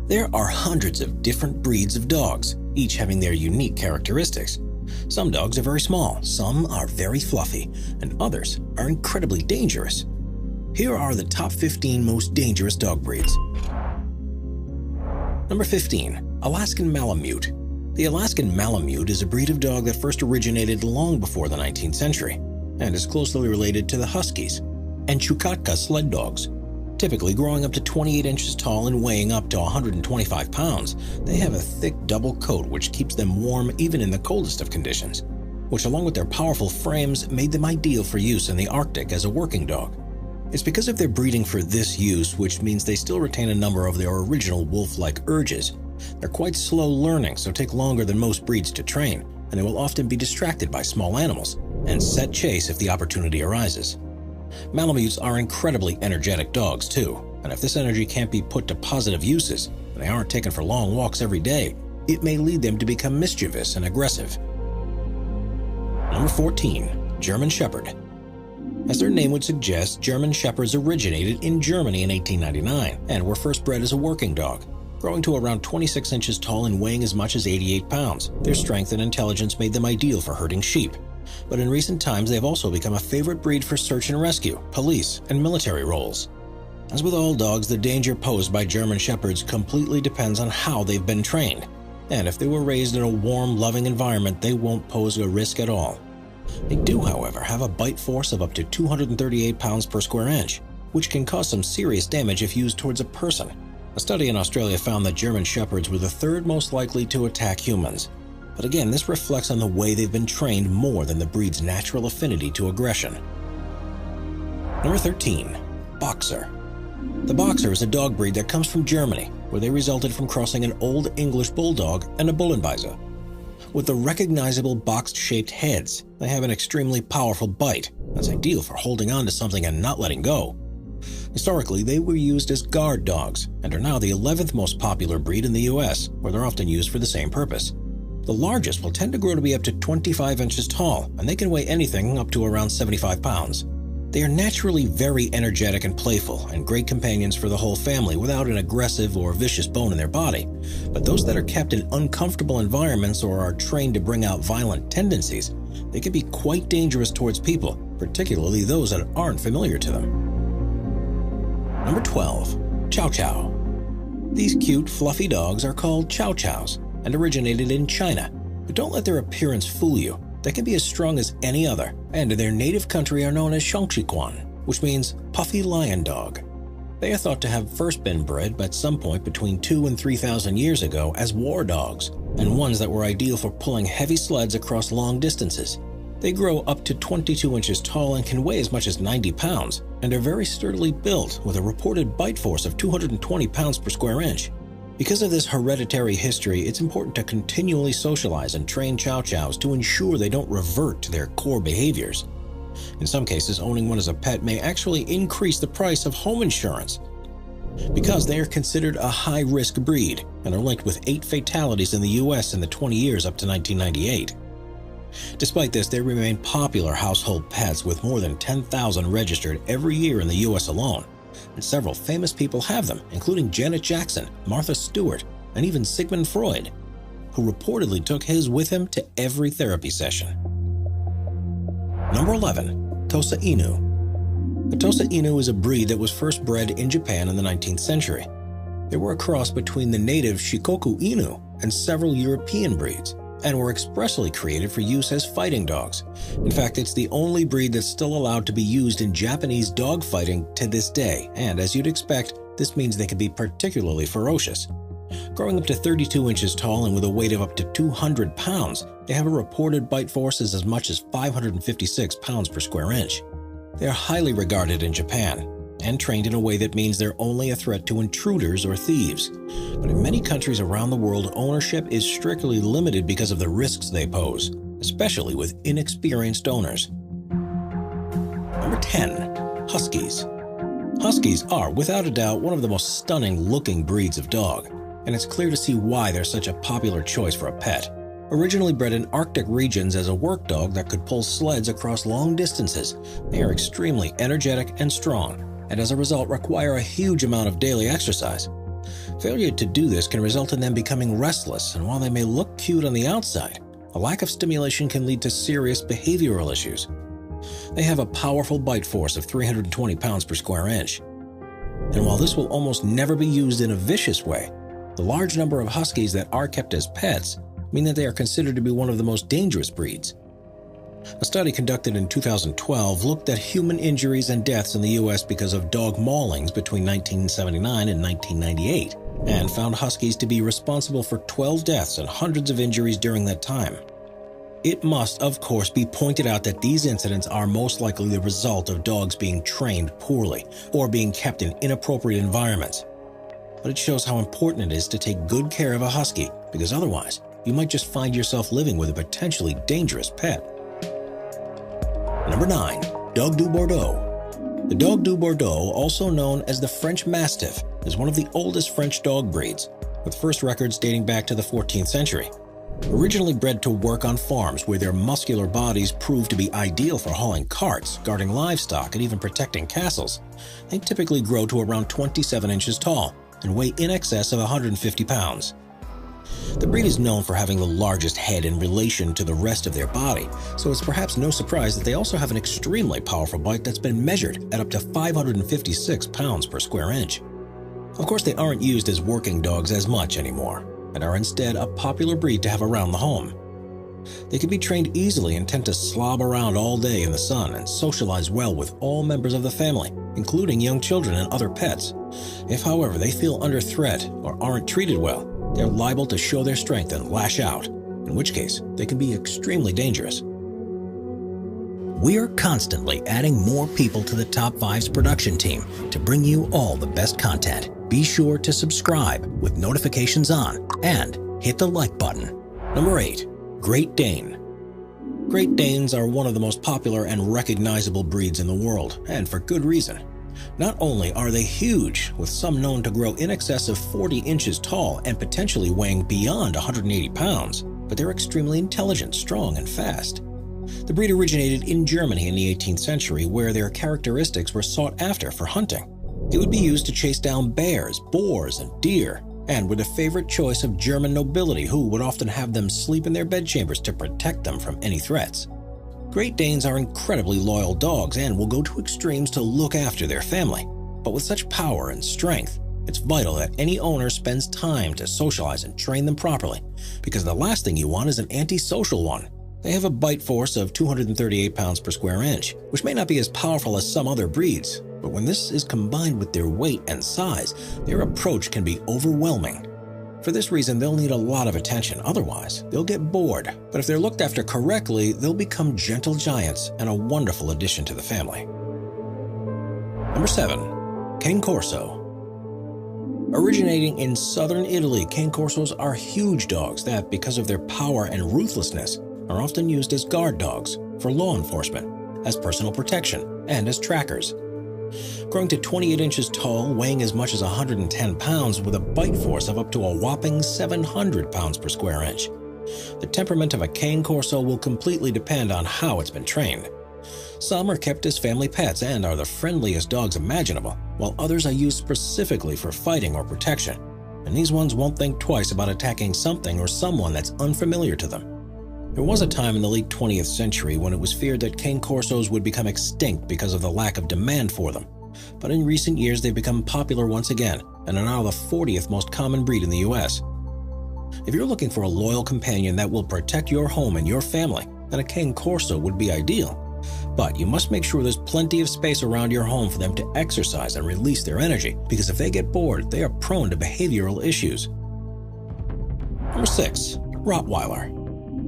There are hundreds of different breeds of dogs, each having their unique characteristics. Some dogs are very small, some are very fluffy, and others are incredibly dangerous. Here are the top 15 most dangerous dog breeds. Number 15. Alaskan Malamute. The Alaskan Malamute is a breed of dog that first originated long before the 19th century and is closely related to the Huskies and Chukotka sled dogs. Typically growing up to 28 inches tall and weighing up to 125 pounds, they have a thick double coat which keeps them warm even in the coldest of conditions, which along with their powerful frames made them ideal for use in the Arctic as a working dog. It's because of their breeding for this use, which means they still retain a number of their original wolf-like urges. They're quite slow learning, so take longer than most breeds to train, and they will often be distracted by small animals and set chase if the opportunity arises. Malamutes are incredibly energetic dogs too, and if this energy can't be put to positive uses, and they aren't taken for long walks every day, it may lead them to become mischievous and aggressive. Number 14. German Shepherd. As their name would suggest, German Shepherds originated in Germany in 1899 and were first bred as a working dog, growing to around 26 inches tall and weighing as much as 88 pounds. Their strength and intelligence made them ideal for herding sheep. But in recent times, they have also become a favorite breed for search and rescue, police, and military roles. As with all dogs, the danger posed by German Shepherds completely depends on how they've been trained. And if they were raised in a warm, loving environment, they won't pose a risk at all. They do, however, have a bite force of up to 238 pounds per square inch, which can cause some serious damage if used towards a person. A study in Australia found that German Shepherds were the third most likely to attack humans. But again, this reflects on the way they've been trained more than the breed's natural affinity to aggression. Number 13. Boxer. The Boxer is a dog breed that comes from Germany, where they resulted from crossing an Old English Bulldog and a Bullenbeiser. With the recognizable box-shaped heads, they have an extremely powerful bite that's ideal for holding on to something and not letting go. Historically, they were used as guard dogs and are now the 11th most popular breed in the US, where they're often used for the same purpose. The largest will tend to grow to be up to 25 inches tall, and they can weigh anything up to around 75 pounds. They are naturally very energetic and playful, and great companions for the whole family without an aggressive or vicious bone in their body. But those that are kept in uncomfortable environments or are trained to bring out violent tendencies, they can be quite dangerous towards people, particularly those that aren't familiar to them. Number 12. Chow Chow. These cute, fluffy dogs are called Chow Chows and originated in China, but don't let their appearance fool you. They can be as strong as any other, and in their native country are known as Shangqiquan, which means puffy lion dog. They are thought to have first been bred at some point between 2,000 and 3,000 years ago as war dogs, and ones that were ideal for pulling heavy sleds across long distances. They grow up to 22 inches tall and can weigh as much as 90 pounds, and are very sturdily built with a reported bite force of 220 pounds per square inch. Because of this hereditary history, it's important to continually socialize and train Chow Chows to ensure they don't revert to their core behaviors. In some cases, owning one as a pet may actually increase the price of home insurance, because they are considered a high-risk breed and are linked with 8 fatalities in the US in the 20 years up to 1998. Despite this, they remain popular household pets with more than 10,000 registered every year in the US alone. And several famous people have them, including Janet Jackson, Martha Stewart, and even Sigmund Freud, who reportedly took his with him to every therapy session. Number 11. Tosa Inu. The Tosa Inu is a breed that was first bred in Japan in the 19th century. They were a cross between the native Shikoku Inu and several European breeds, and were expressly created for use as fighting dogs. In fact, it's the only breed that's still allowed to be used in Japanese dog fighting to this day, and as you'd expect, this means they can be particularly ferocious. Growing up to 32 inches tall and with a weight of up to 200 pounds, they have a reported bite force as much as 556 pounds per square inch. They are highly regarded in Japan, and trained in a way that means they're only a threat to intruders or thieves. But in many countries around the world, ownership is strictly limited because of the risks they pose, especially with inexperienced owners. Number 10. Huskies. Huskies are, without a doubt, one of the most stunning-looking breeds of dog, and it's clear to see why they're such a popular choice for a pet. Originally bred in Arctic regions as a work dog that could pull sleds across long distances, they are extremely energetic and strong, and as a result require a huge amount of daily exercise. Failure to do this can result in them becoming restless, and while they may look cute on the outside, a lack of stimulation can lead to serious behavioral issues. They have a powerful bite force of 320 pounds per square inch. And while this will almost never be used in a vicious way, the large number of Huskies that are kept as pets mean that they are considered to be one of the most dangerous breeds. A study conducted in 2012 looked at human injuries and deaths in the U.S. because of dog maulings between 1979 and 1998, and found Huskies to be responsible for 12 deaths and hundreds of injuries during that time. It must, of course, be pointed out that these incidents are most likely the result of dogs being trained poorly or being kept in inappropriate environments. But it shows how important it is to take good care of a Husky, because otherwise, you might just find yourself living with a potentially dangerous pet. Number 9. Dogue du Bordeaux. The Dogue du Bordeaux, also known as the French Mastiff, is one of the oldest French dog breeds, with first records dating back to the 14th century. Originally bred to work on farms where their muscular bodies proved to be ideal for hauling carts, guarding livestock, and even protecting castles, they typically grow to around 27 inches tall and weigh in excess of 150 pounds. The breed is known for having the largest head in relation to the rest of their body, so it's perhaps no surprise that they also have an extremely powerful bite that's been measured at up to 556 pounds per square inch. Of course, they aren't used as working dogs as much anymore, and are instead a popular breed to have around the home. They can be trained easily and tend to slob around all day in the sun and socialize well with all members of the family, including young children and other pets. If, however, they feel under threat or aren't treated well, they're liable to show their strength and lash out, in which case they can be extremely dangerous. We're constantly adding more people to the Top 5's production team to bring you all the best content. Be sure to subscribe with notifications on and hit the like button. Number 8. Great Dane. Great Danes are one of the most popular and recognizable breeds in the world, and for good reason. Not only are they huge, with some known to grow in excess of 40 inches tall and potentially weighing beyond 180 pounds, but they're extremely intelligent, strong, and fast. The breed originated in Germany in the 18th century, where their characteristics were sought after for hunting. It would be used to chase down bears, boars, and deer, and were the favorite choice of German nobility, who would often have them sleep in their bedchambers to protect them from any threats. Great Danes are incredibly loyal dogs and will go to extremes to look after their family. But with such power and strength, it's vital that any owner spends time to socialize and train them properly, because the last thing you want is an antisocial one. They have a bite force of 238 pounds per square inch, which may not be as powerful as some other breeds, but when this is combined with their weight and size, their approach can be overwhelming. For this reason, they'll need a lot of attention, otherwise they'll get bored. But if they're looked after correctly, they'll become gentle giants and a wonderful addition to the family. Number 7. Cane Corso. Originating in southern Italy, Cane Corsos are huge dogs that, because of their power and ruthlessness, are often used as guard dogs for law enforcement, as personal protection, and as trackers. Growing to 28 inches tall, weighing as much as 110 pounds with a bite force of up to a whopping 700 pounds per square inch. The temperament of a Cane Corso will completely depend on how it's been trained. Some are kept as family pets and are the friendliest dogs imaginable, while others are used specifically for fighting or protection, and these ones won't think twice about attacking something or someone that's unfamiliar to them. There was a time in the late 20th century when it was feared that Cane Corsos would become extinct because of the lack of demand for them. But in recent years, they've become popular once again and are now the 40th most common breed in the US. If you're looking for a loyal companion that will protect your home and your family, then a Cane Corso would be ideal. But you must make sure there's plenty of space around your home for them to exercise and release their energy, because if they get bored, they are prone to behavioral issues. Number 6. Rottweiler.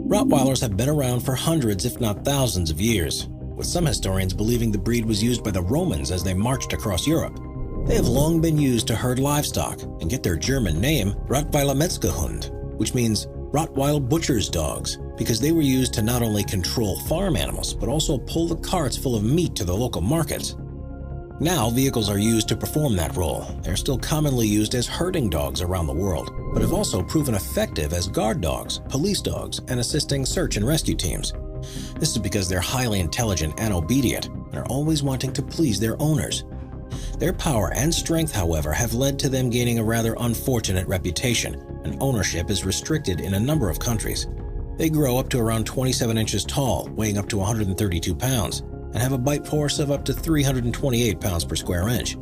Rottweilers have been around for hundreds, if not thousands of years, with some historians believing the breed was used by the Romans as they marched across Europe. They have long been used to herd livestock and get their German name Rottweiler Metzgerhund, which means Rottweil butcher's dogs, because they were used to not only control farm animals, but also pull the carts full of meat to the local markets. Now, vehicles are used to perform that role. They're still commonly used as herding dogs around the world, but have also proven effective as guard dogs, police dogs, and assisting search and rescue teams. This is because they're highly intelligent and obedient, and are always wanting to please their owners. Their power and strength, however, have led to them gaining a rather unfortunate reputation, and ownership is restricted in a number of countries. They grow up to around 27 inches tall, weighing up to 132 pounds, and have a bite force of up to 328 pounds per square inch.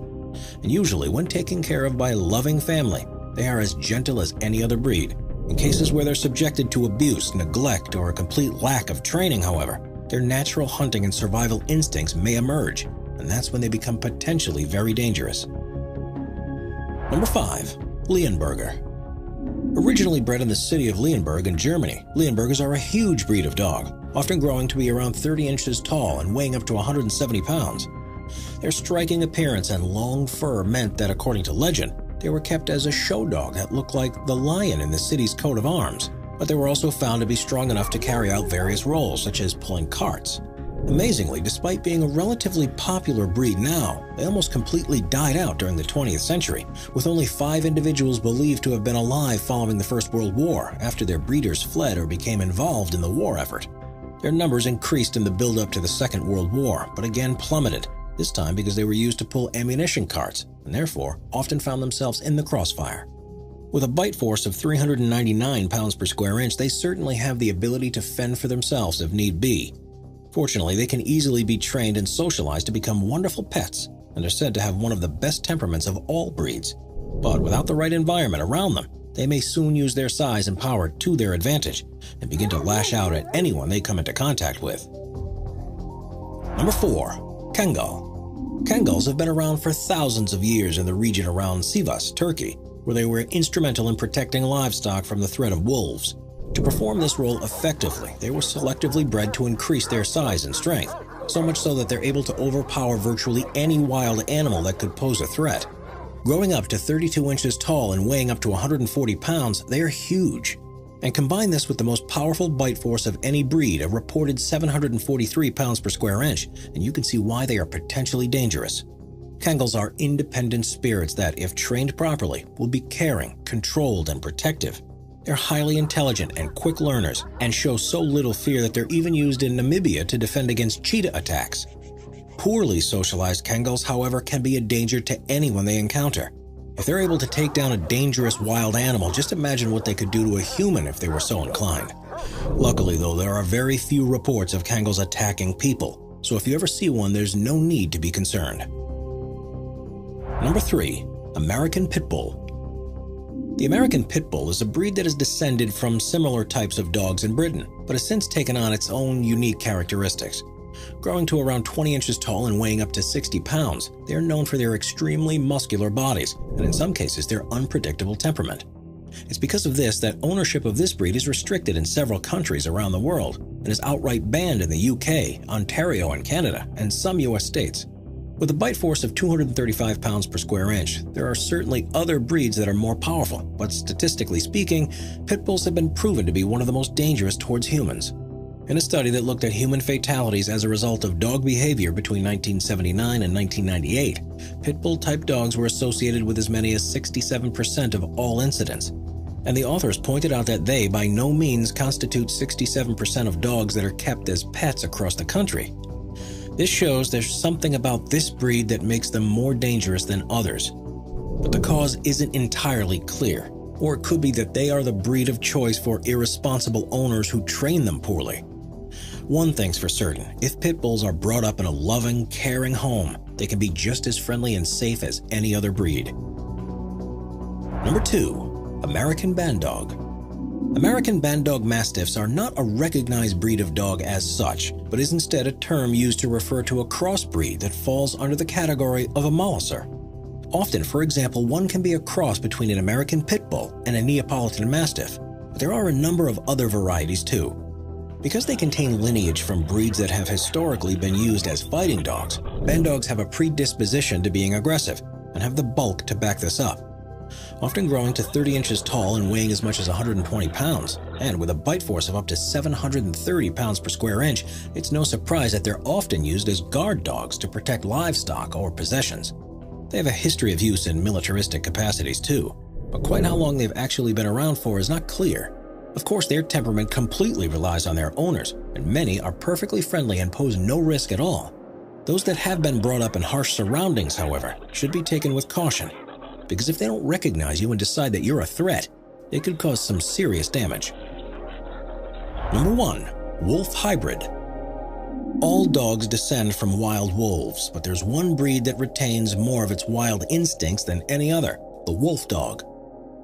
And usually, when taken care of by a loving family, they are as gentle as any other breed. In cases where they're subjected to abuse, neglect, or a complete lack of training, however, their natural hunting and survival instincts may emerge, and that's when they become potentially very dangerous. Number 5. Leonberger. Originally bred in the city of Leonberg in Germany, Leonbergers are a huge breed of dog, often growing to be around 30 inches tall and weighing up to 170 pounds. Their striking appearance and long fur meant that, according to legend, they were kept as a show dog that looked like the lion in the city's coat of arms, but they were also found to be strong enough to carry out various roles, such as pulling carts. Amazingly, despite being a relatively popular breed now, they almost completely died out during the 20th century, with only 5 individuals believed to have been alive following the First World War after their breeders fled or became involved in the war effort. Their numbers increased in the build-up to the Second World War, but again plummeted, this time because they were used to pull ammunition carts, and therefore often found themselves in the crossfire. With a bite force of 399 pounds per square inch, they certainly have the ability to fend for themselves if need be. Fortunately, they can easily be trained and socialized to become wonderful pets, and are said to have one of the best temperaments of all breeds. But without the right environment around them, they may soon use their size and power to their advantage and begin to lash out at anyone they come into contact with. Number 4. Kangal. Kangals have been around for thousands of years in the region around Sivas, Turkey, where they were instrumental in protecting livestock from the threat of wolves. To perform this role effectively, they were selectively bred to increase their size and strength, so much so that they're able to overpower virtually any wild animal that could pose a threat. Growing up to 32 inches tall and weighing up to 140 pounds, they are huge. And combine this with the most powerful bite force of any breed, a reported 743 pounds per square inch, and you can see why they are potentially dangerous. Kangals are independent spirits that, if trained properly, will be caring, controlled, and protective. They're highly intelligent and quick learners, and show so little fear that they're even used in Namibia to defend against cheetah attacks. Poorly socialized Kangals, however, can be a danger to anyone they encounter. If they're able to take down a dangerous wild animal, just imagine what they could do to a human if they were so inclined. Luckily, though, there are very few reports of Kangals attacking people, so if you ever see one, there's no need to be concerned. Number 3. American Pit Bull. The American Pit Bull is a breed that is descended from similar types of dogs in Britain, but has since taken on its own unique characteristics. Growing to around 20 inches tall and weighing up to 60 pounds, they are known for their extremely muscular bodies, and in some cases their unpredictable temperament. It's because of this that ownership of this breed is restricted in several countries around the world, and is outright banned in the UK, Ontario and Canada, and some US states. With a bite force of 235 pounds per square inch, there are certainly other breeds that are more powerful, but statistically speaking, pit bulls have been proven to be one of the most dangerous towards humans. In a study that looked at human fatalities as a result of dog behavior between 1979 and 1998, pit bull-type dogs were associated with as many as 67% of all incidents. And the authors pointed out that they, by no means, constitute 67% of dogs that are kept as pets across the country. This shows there's something about this breed that makes them more dangerous than others. But the cause isn't entirely clear, or it could be that they are the breed of choice for irresponsible owners who train them poorly. One thing's for certain, if pit bulls are brought up in a loving, caring home, they can be just as friendly and safe as any other breed. Number 2. American Bandog. American Bandog Mastiffs are not a recognized breed of dog as such, but is instead a term used to refer to a crossbreed that falls under the category of a molosser. Often, for example, one can be a cross between an American Pit Bull and a Neapolitan Mastiff, but there are a number of other varieties too. Because they contain lineage from breeds that have historically been used as fighting dogs, Bandogs have a predisposition to being aggressive and have the bulk to back this up. Often growing to 30 inches tall and weighing as much as 120 pounds, and with a bite force of up to 730 pounds per square inch, it's no surprise that they're often used as guard dogs to protect livestock or possessions. They have a history of use in militaristic capacities too, but quite how long they've actually been around for is not clear. Of course, their temperament completely relies on their owners, and many are perfectly friendly and pose no risk at all. Those that have been brought up in harsh surroundings, however, should be taken with caution, because if they don't recognize you and decide that you're a threat, it could cause some serious damage. Number 1. Wolf Hybrid. All dogs descend from wild wolves, but there's one breed that retains more of its wild instincts than any other, the wolf dog.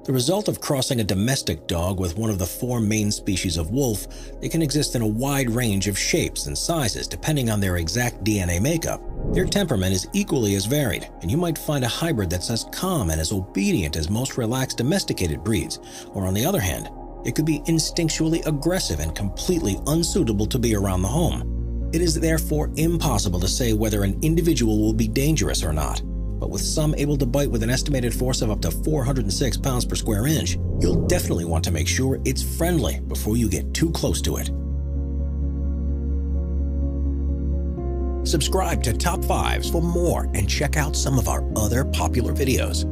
The result of crossing a domestic dog with one of the 4 main species of wolf, they can exist in a wide range of shapes and sizes depending on their exact DNA makeup. Their temperament is equally as varied, and you might find a hybrid that's as calm and as obedient as most relaxed domesticated breeds, or on the other hand, it could be instinctually aggressive and completely unsuitable to be around the home. It is therefore impossible to say whether an individual will be dangerous or not. But with some able to bite with an estimated force of up to 406 pounds per square inch, you'll definitely want to make sure it's friendly before you get too close to it. Subscribe to Top 5s for more and check out some of our other popular videos.